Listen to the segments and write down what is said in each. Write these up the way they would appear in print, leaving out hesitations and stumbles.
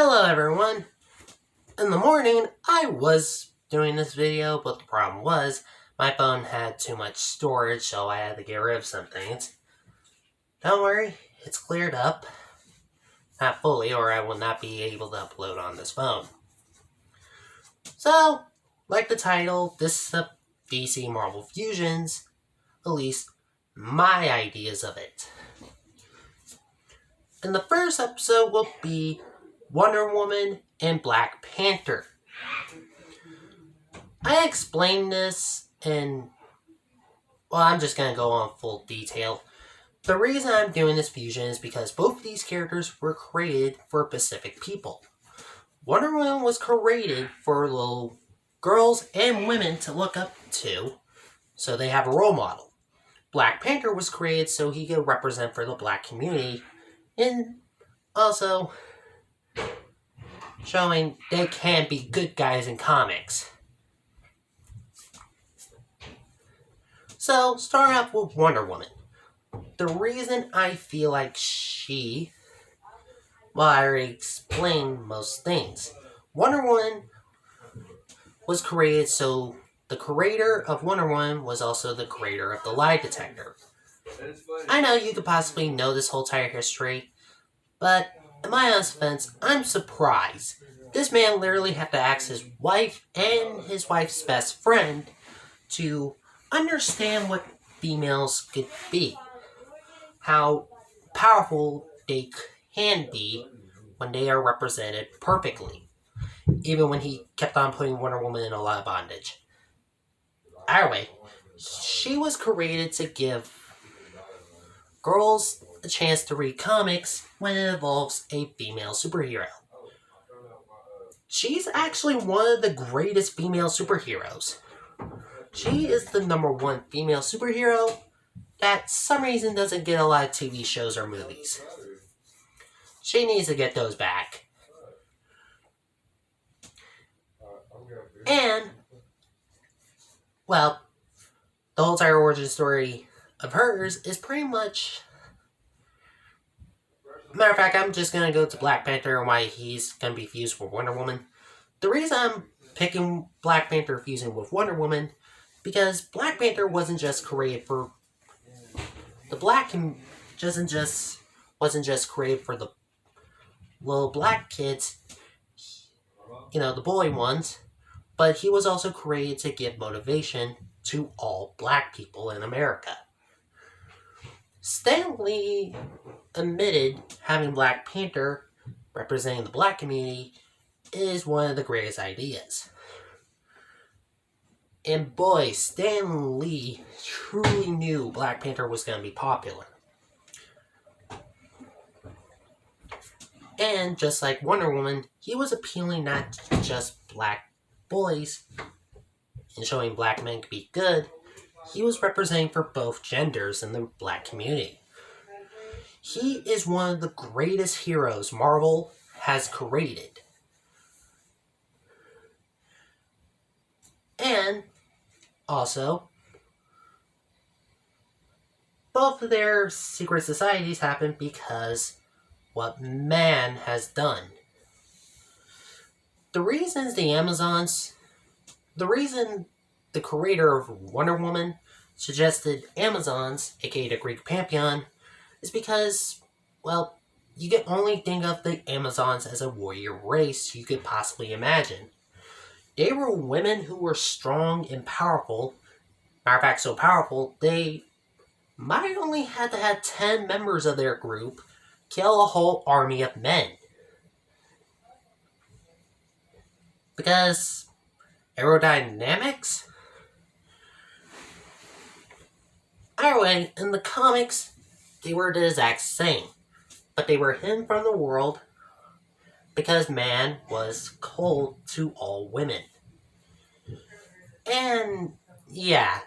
Hello everyone! In the morning, I was doing this video, but the problem was, my phone had too much storage, so I had to get rid of some things. Don't worry, it's cleared up. Not fully, or I will not be able to upload on this phone. So, like the title, this is a DC Marvel Fusions, at least my ideas of it. And the first episode will be Wonder Woman and Black Panther. I explained this and, well, I'm just going to go on full detail. The reason I'm doing this fusion is because both of these characters were created for Pacific people. Wonder Woman was created for little girls and women to look up to, so they have a role model. Black Panther was created so he could represent for the black community, and also showing they can be good guys in comics. So, starting off with Wonder Woman. The reason I feel like well, I already explained most things. Wonder Woman was created so the creator of Wonder Woman was also the creator of the lie detector. I know you could possibly know this whole entire history, but in my honest defense, I'm surprised. This man literally had to ask his wife and his wife's best friend to understand what females could be. How powerful they can be when they are represented perfectly. Even when he kept on putting Wonder Woman in a lot of bondage. Either way, she was created to give girls a chance to read comics when it involves a female superhero. She's actually one of the greatest female superheroes. She is the #1 female superhero that some reason doesn't get a lot of TV shows or movies. She needs to get those back. And, well, the whole entire origin story of hers is pretty much... Matter of fact, I'm just going to go to Black Panther and why he's going to be fused with Wonder Woman. The reason I'm picking Black Panther fusing with Wonder Woman, because Black Panther wasn't just created for... The black wasn't just created for the little black kids, the boy ones, but he was also created to give motivation to all black people in America. Stan Lee admitted having Black Panther representing the black community is one of the greatest ideas. And boy, Stan Lee truly knew Black Panther was going to be popular. And just like Wonder Woman, he was appealing not to just black boys and showing black men could be good. He was representing for both genders in the black community. He is one of the greatest heroes Marvel has created. And also, both of their secret societies happened because what man has done. The reason the creator of Wonder Woman suggested Amazons, aka the Greek Pantheon, is because, well, you can only think of the Amazons as a warrior race you could possibly imagine. They were women who were strong and powerful. Matter of fact, so powerful, they might only had to have 10 members of their group kill a whole army of men. Because aerodynamics? Either way, in the comics, they were the exact same. But they were hidden from the world because man was cold to all women. And, yeah.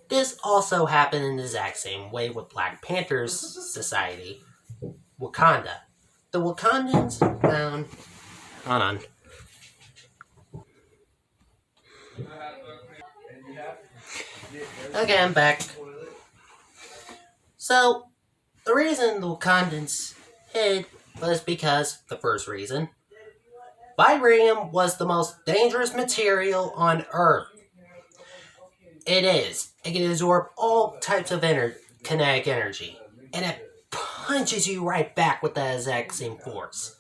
This also happened in the exact same way with Black Panther's society, Wakanda. The Wakandans found... Hold on. Okay, I'm back. So, the reason the Wakandans hid was because, the first reason, vibranium was the most dangerous material on Earth. It is. It can absorb all types of kinetic energy, and it punches you right back with the exact same force.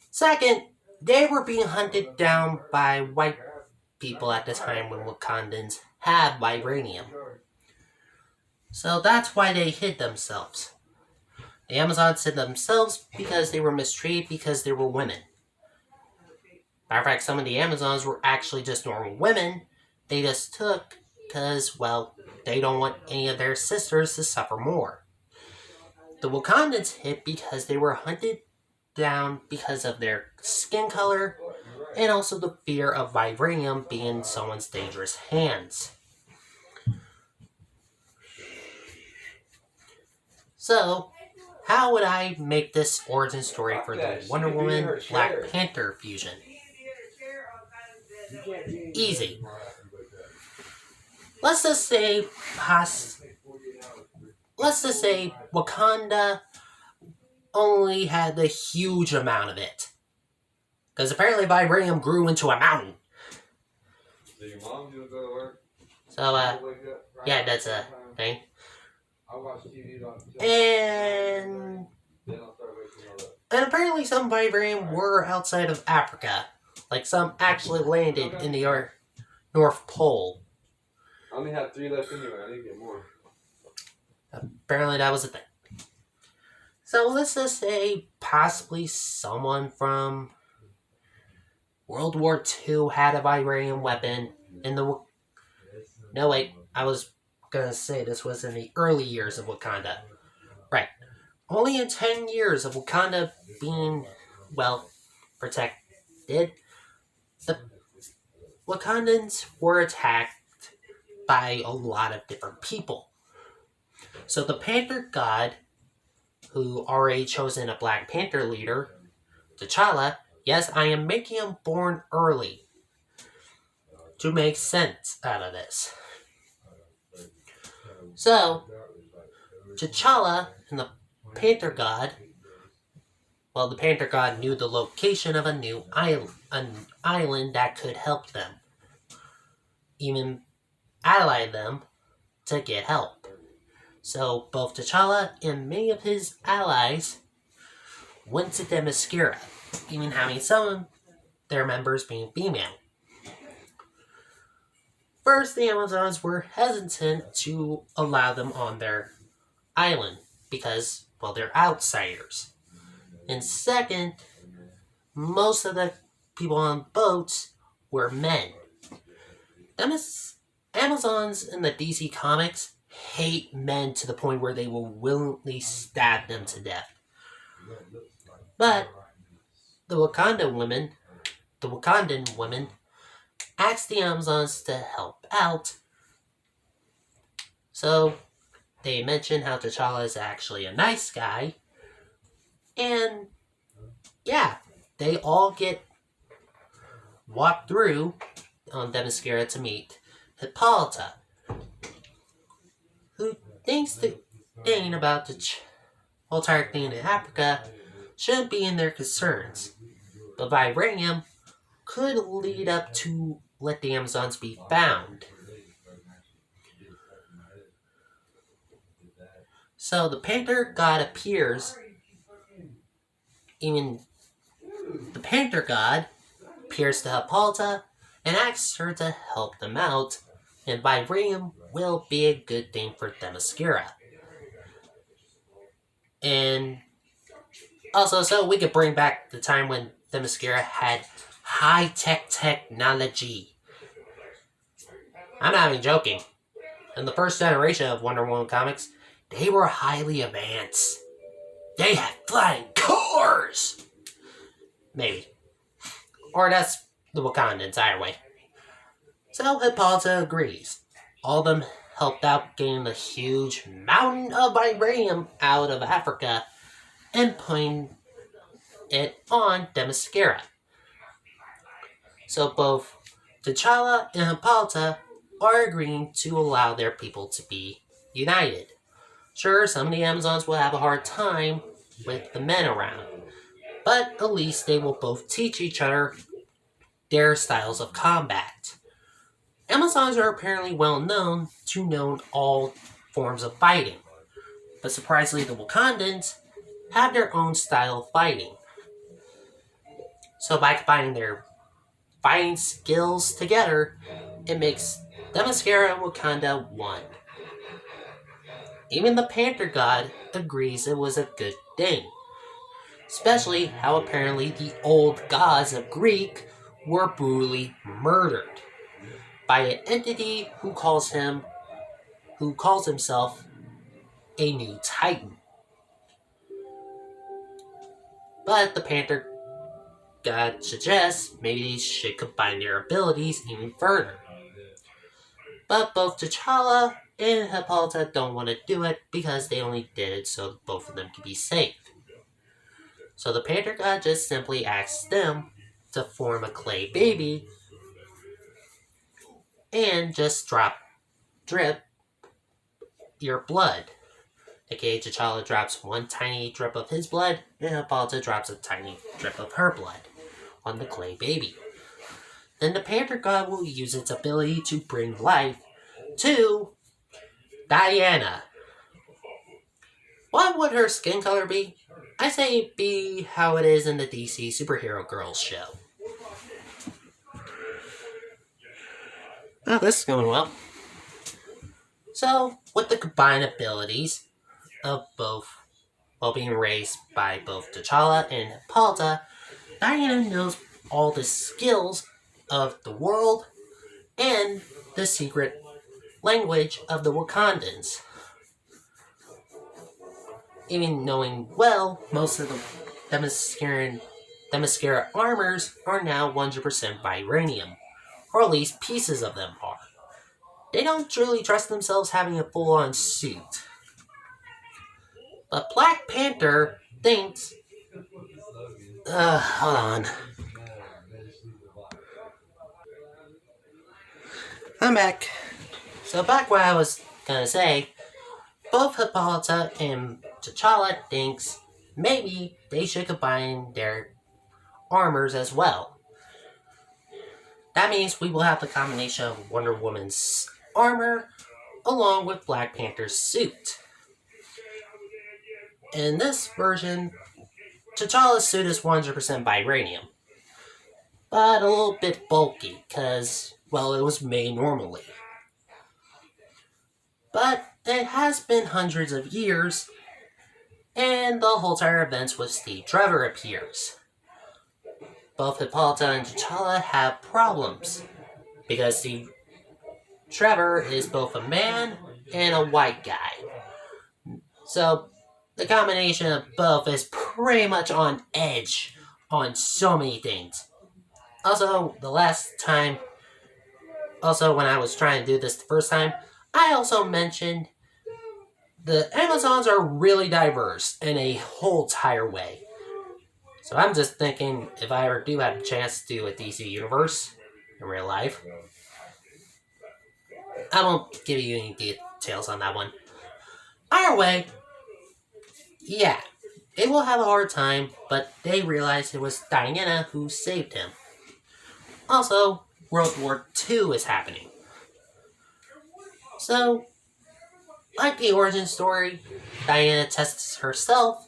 Second, they were being hunted down by white people at the time when Wakandans had vibranium. So that's why they hid themselves. The Amazons hid themselves because they were mistreated because they were women. Matter of fact, some of the Amazons were actually just normal women. They just took because, well, they don't want any of their sisters to suffer more. The Wakandans hid because they were hunted down because of their skin color and also the fear of vibranium being in someone's dangerous hands. So, how would I make this origin story for the Wonder Woman Black Panther fusion? Easy. Let's just say Wakanda only had a huge amount of it. Because apparently vibranium grew into a mountain. So, yeah, that's a thing. And apparently some vibranium were outside of Africa. Like some actually landed in the North Pole. I only have 3 left anyway. I need to get more. Apparently that was a thing. So let's just say possibly someone from World War II had a vibranium weapon in the... No, wait. I was gonna say this was in the early years of Wakanda. Right. Only in 10 years of Wakanda being, well, protected, the Wakandans were attacked by a lot of different people. So the Panther God, who already chosen a Black Panther leader, T'Challa, yes, I am making him born early to make sense out of this. So, T'Challa and the Panther God, well, the Panther God knew the location of an island that could help them. Even allied them to get help. So both T'Challa and many of his allies went to Themyscira, even having some of their members being female. First, the Amazons were hesitant to allow them on their island because, well, they're outsiders. And second, most of the people on boats were men. Amazons in the DC Comics hate men to the point where they will willingly stab them to death. But the Wakandan women asked the Amazons to help out. So they mention how T'Challa is actually a nice guy. And yeah, they all get walked through on Themyscira to meet Hippolyta, who thinks the thing about the whole entire thing in Africa shouldn't be in their concerns. But vibranium could lead up to let the Amazons be found. So the Panther God appears. Even the Panther God appears to Hippolyta and asks her to help them out, and vibranium will be a good thing for Themyscira. And also, so we could bring back the time when Themyscira had high-tech technology. I'm not even joking. In the first generation of Wonder Woman comics, they were highly advanced. They had flying cars! Maybe. Or that's the Wakandans, either way. So Hippolyta agrees. All of them helped out getting the huge mountain of vibranium out of Africa and putting it on Themyscira. So both T'Challa and Hippolyta are agreeing to allow their people to be united. Sure, some of the Amazons will have a hard time with the men around. But at least they will both teach each other their styles of combat. Amazons are apparently well known to know all forms of fighting, but surprisingly, the Wakandans have their own style of fighting. So by combining their fighting skills together, it makes Themyscira and Wakanda one. Even the Panther God agrees it was a good thing, especially how apparently the old gods of Greek were brutally murdered by an entity who calls himself a new Titan. But the Panther God suggests maybe they should combine their abilities even further. But both T'Challa and Hippolyta don't want to do it because they only did it so both of them can be safe. So the Panther God just simply asks them to form a clay baby and just drip your blood. AKA T'Challa drops one tiny drip of his blood, and Hippolyta drops a tiny drip of her blood on the clay baby. Then the Panther God will use its ability to bring life to Diana. What would her skin color be? I say it be how it is in the DC Superhero Girls show. Oh, this is going well. So, with the combined abilities of both, while being raised by both T'Challa and Hippolyta, Diana knows all the skills of the world and the secret language of the Wakandans. Even knowing well, most of the Themyscira armors are now 100% vibranium, or at least pieces of them are. They don't truly trust themselves having a full-on suit. But Black Panther thinks... hold on. I'm back. So back what I was gonna say, both Hippolyta and T'Challa thinks maybe they should combine their armors as well. That means we will have the combination of Wonder Woman's armor along with Black Panther's suit. In this version, T'Challa's suit is 100% vibranium, but a little bit bulky because, well, it was made normally. But it has been hundreds of years, and the whole entire events with Steve Trevor appears. Both Hippolyta and T'Challa have problems, because Steve Trevor is both a man and a white guy. So, the combination of both is pretty much on edge on so many things. Also, when I was trying to do this the first time, I also mentioned the Amazons are really diverse in a whole entire way. So I'm just thinking, if I ever do have a chance to do a DC universe in real life, I won't give you any details on that one. Either way, yeah, they will have a hard time, but they realize it was Diana who saved him. Also, World War II is happening. So, like the origin story, Diana tests herself,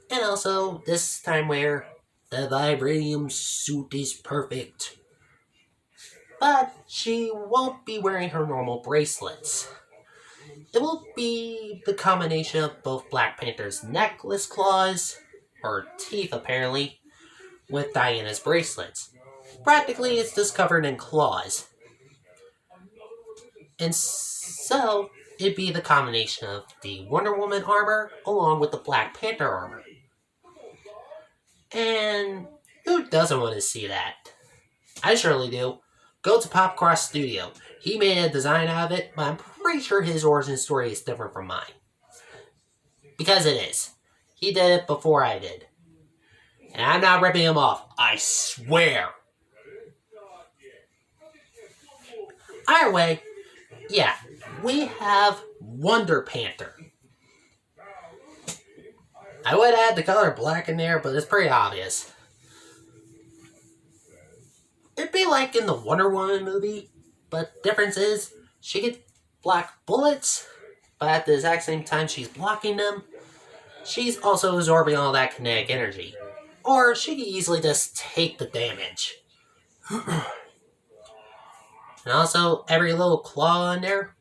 and also this time where the vibranium suit is perfect. But she won't be wearing her normal bracelets. It will be the combination of both Black Panther's necklace claws, or teeth apparently, with Diana's bracelets. Practically, it's just covered in claws. And so, it'd be the combination of the Wonder Woman armor along with the Black Panther armor. And who doesn't want to see that? I surely do. Go to Popcross Studio. He made a design out of it, but I'm pretty sure his origin story is different from mine. Because it is. He did it before I did. And I'm not ripping him off. I swear. Either way, yeah, we have Wonder Panther. I would add the color black in there, but it's pretty obvious. It'd be like in the Wonder Woman movie, but the difference is she gets black bullets, but at the exact same time she's blocking them, she's also absorbing all that kinetic energy. Or she could easily just take the damage. And also, every little claw in there,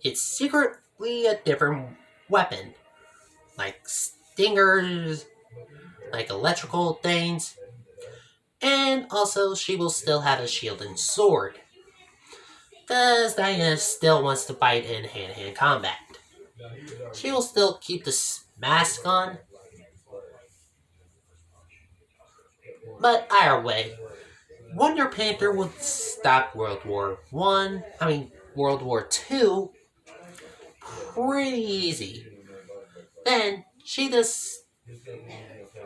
it's secretly a different weapon. Like stingers, like electrical things. And also, she will still have a shield and sword. Because Diana still wants to fight in hand-to-hand combat. She will still keep the mask on. But either way, Wonder Panther would stop World War II pretty easy. Then she just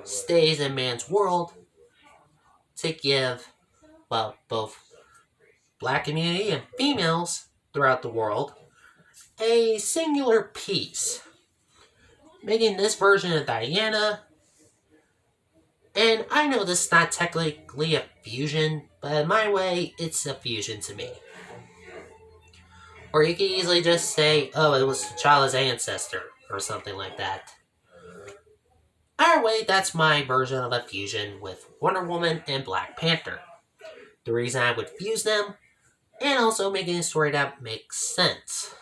stays in man's world to give, well, both black community and females throughout the world a singular piece, making this version of Diana. And I know this is not technically a fusion, but in my way, it's a fusion to me. Or you can easily just say, oh, it was T'Challa's ancestor, or something like that. Either way, that's my version of a fusion with Wonder Woman and Black Panther. The reason I would fuse them, and also making a story that makes sense.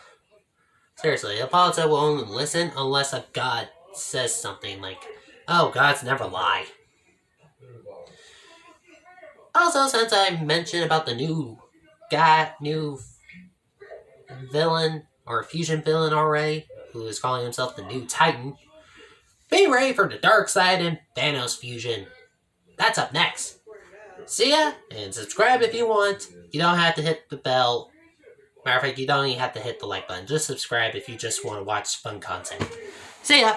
Seriously, the politics will only listen unless a god says something like, oh, gods never lie. Also, since I mentioned about the new villain, or fusion villain already, who is calling himself the new Titan, be ready for the dark side and Thanos fusion. That's up next. See ya, and subscribe if you want. You don't have to hit the bell. Matter of fact, you don't even have to hit the like button. Just subscribe if you just want to watch fun content. See ya!